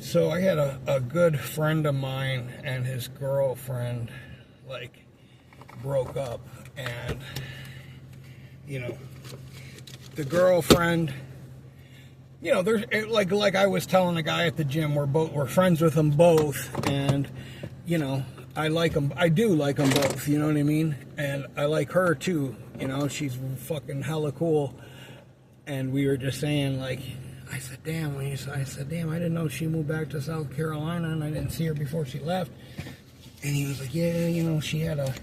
So I had a good friend of mine and his girlfriend, like, broke up. And, you know, the girlfriend, you know, there's like I was telling the guy at the gym, we're friends with them both, and, you know, I like them. I do like them both, you know what I mean? And I like her too, you know, she's fucking hella cool. And we were just saying, like, I said, damn, I didn't know she moved back to South Carolina, and I didn't see her before she left. And he was like, yeah, you know, she had a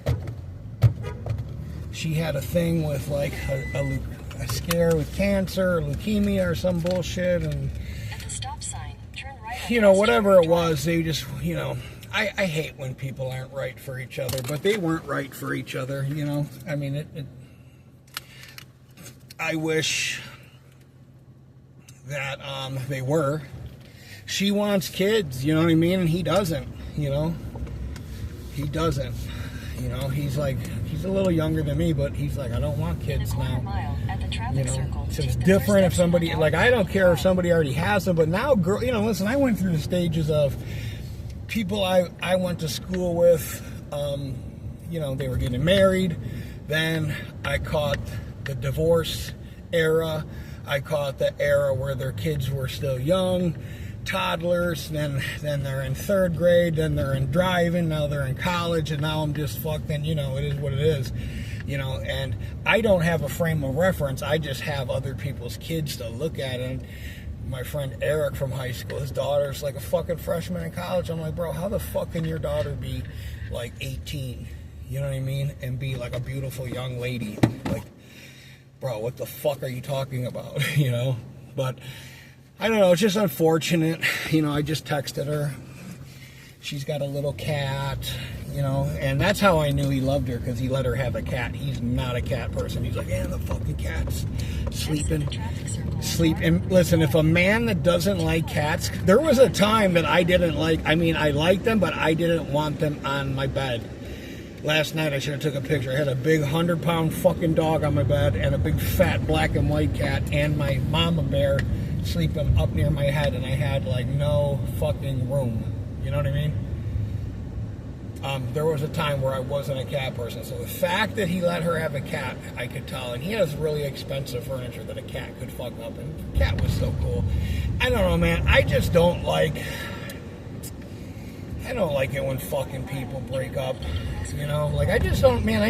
thing with, like, a scare with cancer or leukemia or some bullshit, and, at the stop sign, turn right, you know, whatever it was, they just, you know, I hate when people aren't right for each other, but they weren't right for each other, you know. I mean, I wish that they were. She wants kids, you know what I mean, and he doesn't, you know. He doesn't, you know. He's like, he's a little younger than me, but he's like, I don't want kids now. Mile at the traffic you know, circle, so it's different if somebody, like, I don't care if somebody already has them, but now, girl, you know, listen, I went through the stages of people I went to school with, you know, they were getting married. Then I caught the divorce era. I caught the era where their kids were still young, toddlers. Then they're in third grade. Then they're in driving. Now they're in college. And now I'm just fucking, you know, it is what it is. You know, and I don't have a frame of reference. I just have other people's kids to look at. And my friend Eric from high school, his daughter's like a fucking freshman in college. I'm like, bro, how the fuck can your daughter be like 18? You know what I mean? And be like a beautiful young lady. Like, bro, what the fuck are you talking about? You know? But I don't know, it's just unfortunate. You know, I just texted her. She's got a little cat, you know, and that's how I knew he loved her, because he let her have a cat. He's not a cat person. He's like, yeah, the fucking cat's sleeping. And listen, if a man that doesn't like cats, there was a time that I didn't like, I mean, I liked them, but I didn't want them on my bed. Last night I should have took a picture. I had a big 100-pound fucking dog on my bed and a big fat black and white cat and my mama bear sleeping up near my head, and I had like no fucking room. You know what I mean? There was a time where I wasn't a cat person, so the fact that he let her have a cat, I could tell. And he has really expensive furniture that a cat could fuck up, and the cat was so cool. I don't know, man. I just don't like it when fucking people break up. You know, like, I just don't, man,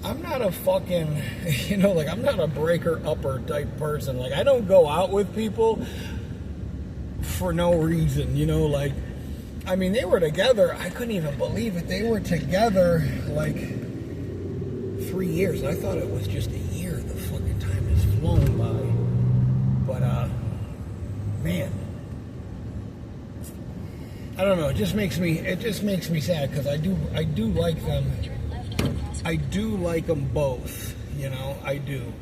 I'm not a fucking, you know, like, I'm not a breaker-upper type person. Like, I don't go out with people for no reason, you know, like, I mean, they were together, I couldn't even believe it, they were together, like, 3 years, I thought it was just a year, the fucking time has flown by, but, man, I don't know. It just makes me sad, because I do like them. I do like them both. You know, I do.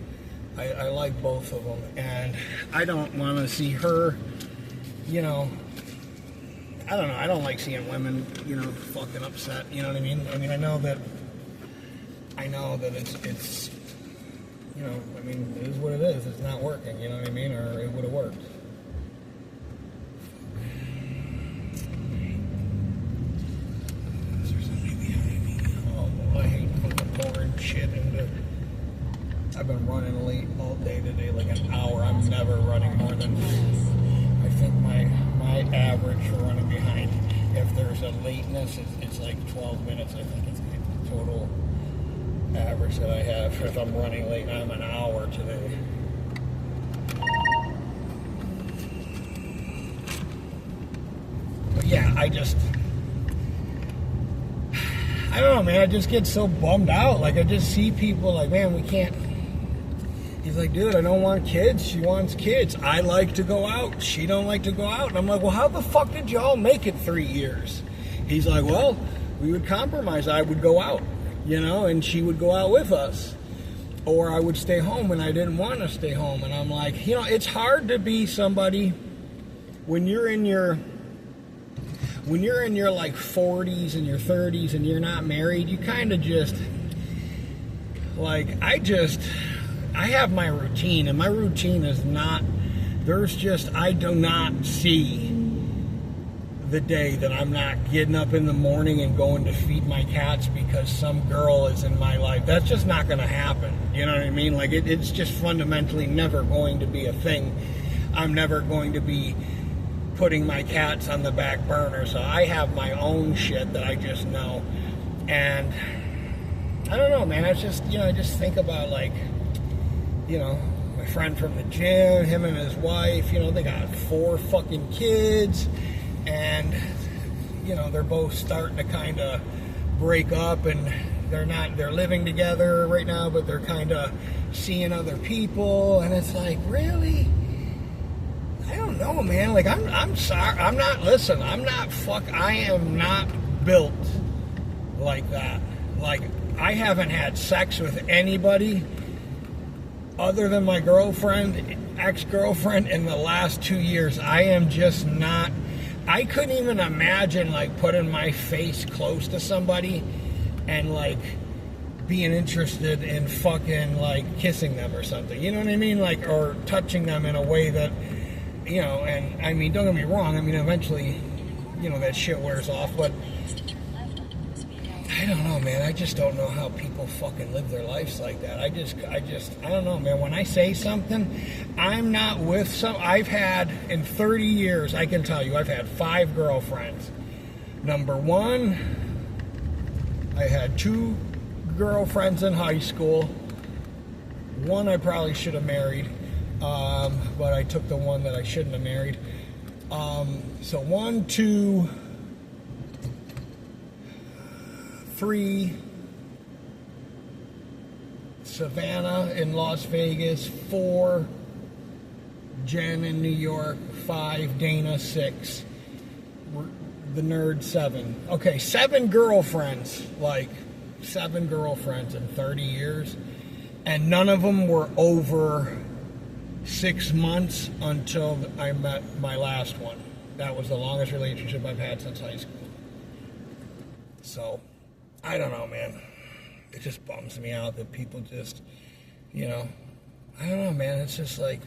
I like both of them, and I don't want to see her. You know, I don't know. I don't like seeing women, you know, fucking upset. You know what I mean? I mean, I know that it's. You know, I mean, it is what it is. It's not working. You know what I mean? Or it would have worked. Shit into. I've been running late all day today, like an hour. I'm never running more than, I think my average for running behind, if there's a lateness, it's like 12 minutes. I think it's the total average that I have if I'm running late. I'm an hour today. But yeah, I don't know, man. I just get so bummed out. Like, I just see people like, man, we can't. He's like, dude, I don't want kids. She wants kids. I like to go out. She don't like to go out. And I'm like, well, how the fuck did y'all make it 3 years? He's like, well, we would compromise. I would go out, you know, and she would go out with us. Or I would stay home, and I didn't want to stay home. And I'm like, you know, it's hard to be somebody when you're in your like 40s and your 30s and you're not married. You kind of just like, I have my routine, and my routine is not, I do not see the day that I'm not getting up in the morning and going to feed my cats because some girl is in my life. That's just not going to happen. You know what I mean? Like, it's just fundamentally never going to be a thing. I'm never going to be putting my cats on the back burner. So I have my own shit that I just know. And I don't know, man. It's just, I just think about, like, my friend from the gym, him and his wife, they got 4 fucking kids. And, they're both starting to kind of break up, and they're living together right now, but they're kind of seeing other people. And it's like, really? I don't know, man. Like, I'm sorry. I am not built like that. Like, I haven't had sex with anybody other than my ex-girlfriend in the last 2 years. I am just not. I couldn't even imagine, like, putting my face close to somebody and, like, being interested in fucking, like, kissing them or something. You know what I mean? Like, or touching them in a way that, and, I mean, don't get me wrong. I mean, eventually, that shit wears off. But I don't know, man. I just don't know how people fucking live their lives like that. I don't know, man. When I say something, I'm not with I've had, in 30 years, I can tell you, I've had 5 girlfriends. Number 1, I had 2 girlfriends in high school. 1 I probably should have married, but I took the one that I shouldn't have married. So 1, 2... 3, Savannah in Las Vegas. 4, Jen in New York. 5, Dana. 6, the nerd. 7. Okay, 7 girlfriends. Like, 7 girlfriends in 30 years. And none of them were over 6 months until I met my last one. That was the longest relationship I've had since high school. So, I don't know, man. It just bums me out that people just, I don't know, man. It's just like,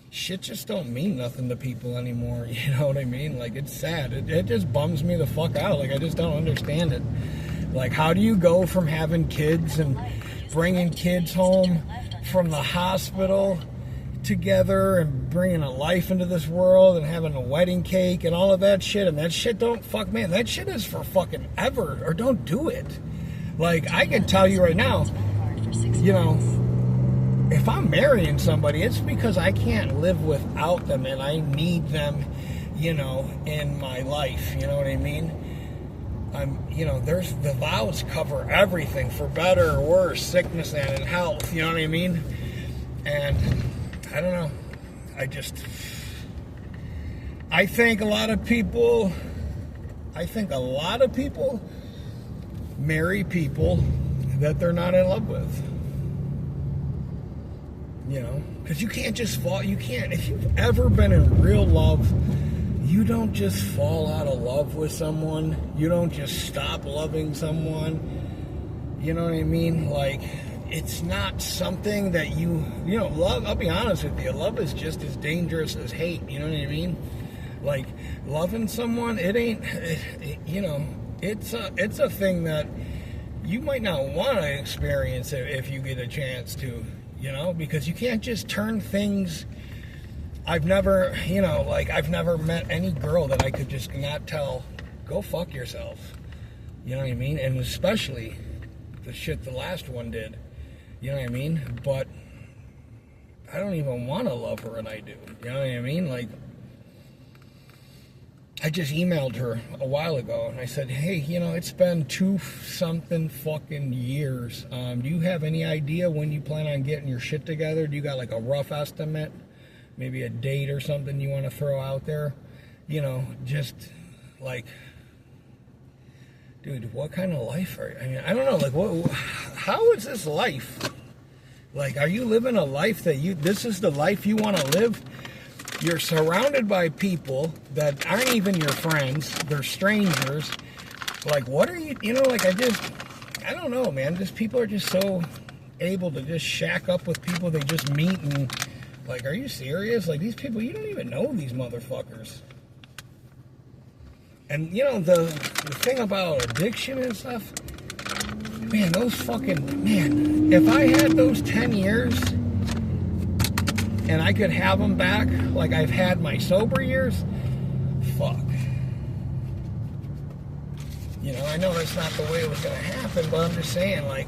shit just don't mean nothing to people anymore. You know what I mean? Like, it's sad. It just bums me the fuck out. Like, I just don't understand it. Like, how do you go from having kids and bringing kids home from the hospital together and bringing a life into this world and having a wedding cake and all of that shit, and that shit don't fuck, man, that shit is for fucking ever, or don't do it. Like, I can tell you right now, if I'm marrying somebody, it's because I can't live without them and I need them, in my life. You know what I mean? There's the vows cover everything, for better or worse, sickness and health. You know what I mean? And I don't know. I think a lot of people marry people that they're not in love with. Because you can't just fall. You can't. If you've ever been in real love, you don't just fall out of love with someone. You don't just stop loving someone. You know what I mean? Like, it's not something that love. I'll be honest with you. Love is just as dangerous as hate. You know what I mean? Like, loving someone, it's a thing that you might not want to experience if you get a chance to, because you can't just turn things. I've never met any girl that I could just not tell, go fuck yourself. You know what I mean? And especially the shit the last one did. You know what I mean? But I don't even want to love her, and I do. You know what I mean? Like, I just emailed her a while ago, and I said, hey, it's been 2-something fucking years. Do you have any idea when you plan on getting your shit together? Do you got, like, a rough estimate? Maybe a date or something you want to throw out there? Just, like, dude, what kind of life are you? I mean, I don't know, like, how is this life? Like, are you living a life that this is the life you want to live? You're surrounded by people that aren't even your friends. They're strangers. Like, what are you, I don't know, man. Just people are just so able to just shack up with people they just meet and, like, are you serious? Like, these people, you don't even know these motherfuckers. And you know the thing about addiction and stuff, man, those fucking man. If I had those 10 years and I could have them back, like I've had my sober years, fuck. You know, I know that's not the way it was gonna happen, but I'm just saying, like,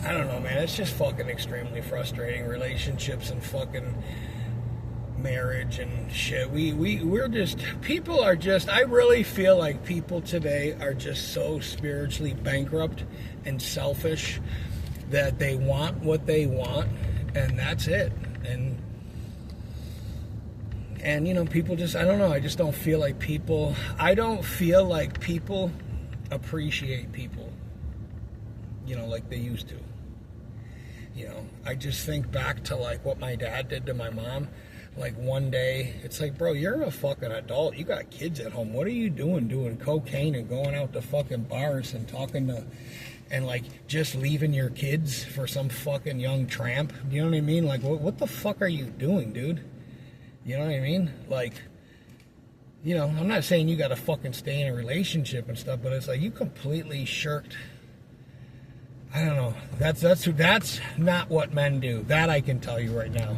I don't know, man. It's just fucking extremely frustrating. Relationships and fucking marriage and shit. We're just, people are just, I really feel like people today are just so spiritually bankrupt and selfish that they want what they want and that's it. And you know, people just, I don't know, I just don't feel like people appreciate people, you know, like they used to. You know, I just think back to like what my dad did to my mom. Like one day, it's like, bro, you're a fucking adult. You got kids at home. What are you doing cocaine and going out to fucking bars and talking to, and like just leaving your kids for some fucking young tramp? You know what I mean? Like, what the fuck are you doing, dude? You know what I mean? Like, you know, I'm not saying you got to fucking stay in a relationship and stuff, but it's like you completely shirked. I don't know. That's not what men do. That I can tell you right now.